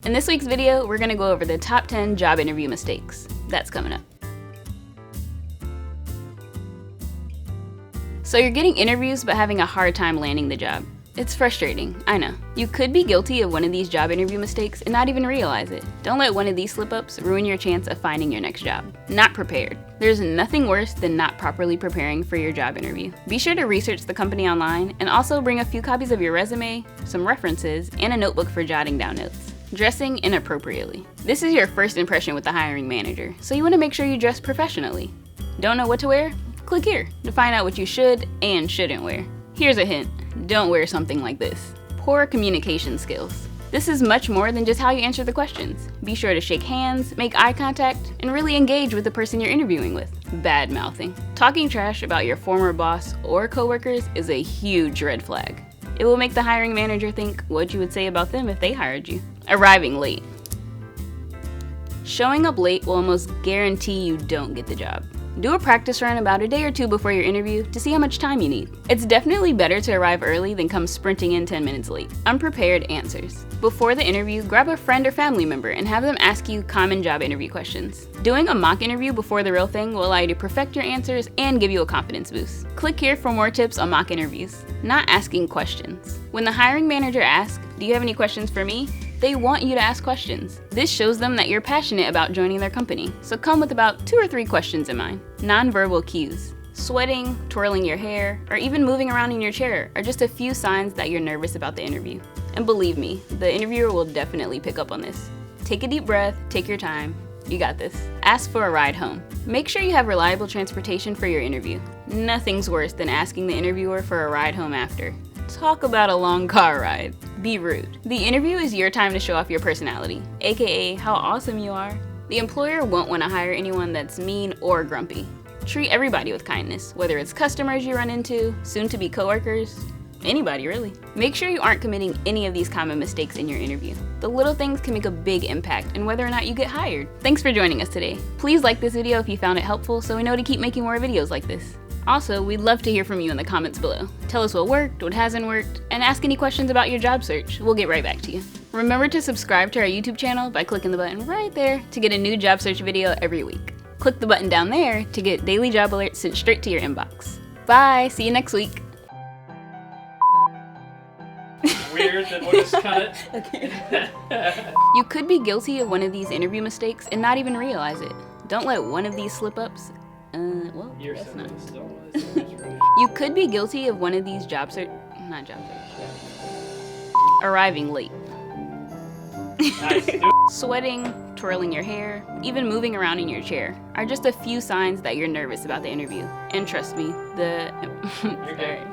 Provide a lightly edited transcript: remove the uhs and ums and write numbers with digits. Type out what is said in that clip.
In this week's video, we're going to go over the top 10 job interview mistakes. That's coming up. So you're getting interviews but having a hard time landing the job. It's frustrating, I know. You could be guilty of one of these job interview mistakes and not even realize it. Don't let one of these slip-ups ruin your chance of finding your next job. Not prepared. There's nothing worse than not properly preparing for your job interview. Be sure to research the company online and also bring a few copies of your resume, some references, and a notebook for jotting down notes. Dressing inappropriately. This is your first impression with the hiring manager, so you want to make sure you dress professionally. Don't know what to wear? Click here to find out what you should and shouldn't wear. Here's a hint. Don't wear something like this. Poor communication skills. This is much more than just how you answer the questions. Be sure to shake hands, make eye contact, and really engage with the person you're interviewing with. Bad mouthing. Talking trash about your former boss or coworkers is a huge red flag. It will make the hiring manager think what you would say about them if they hired you. Arriving late. Showing up late will almost guarantee you don't get the job. Do a practice run about a day or two before your interview to see how much time you need. It's definitely better to arrive early than come sprinting in 10 minutes late. Unprepared answers. Before the interview, grab a friend or family member and have them ask you common job interview questions. Doing a mock interview before the real thing will allow you to perfect your answers and give you a confidence boost. Click here for more tips on mock interviews. Not asking questions. When the hiring manager asks, "Do you have any questions for me?" they want you to ask questions. This shows them that you're passionate about joining their company, so come with about 2 or 3 questions in mind. Nonverbal cues. Sweating, twirling your hair, or even moving around in your chair are just a few signs that you're nervous about the interview. And believe me, the interviewer will definitely pick up on this. Take a deep breath, take your time. You got this. Ask for a ride home. Make sure you have reliable transportation for your interview. Nothing's worse than asking the interviewer for a ride home after. Talk about a long car ride. Be rude. The interview is your time to show off your personality, aka how awesome you are. The employer won't want to hire anyone that's mean or grumpy. Treat everybody with kindness, whether it's customers you run into, soon-to-be coworkers, anybody really. Make sure you aren't committing any of these common mistakes in your interview. The little things can make a big impact in whether or not you get hired. Thanks for joining us today. Please like this video if you found it helpful so we know to keep making more videos like this. Also, we'd love to hear from you in the comments below. Tell us what worked, what hasn't worked, and ask any questions about your job search. We'll get right back to you. Remember to subscribe to our YouTube channel by clicking the button right there to get a new job search video every week. Click the button down there to get daily job alerts sent straight to your inbox. Bye, see you next week. Weird that we'll just cut it. Okay. You could be guilty of one of these interview mistakes and not even realize it. Don't let one of these slip-ups well, You're that's not. right. You could be guilty of one of these arriving late. Nice. Sweating, twirling your hair, even moving around in your chair are just a few signs that you're nervous about the interview. And trust me, You're good.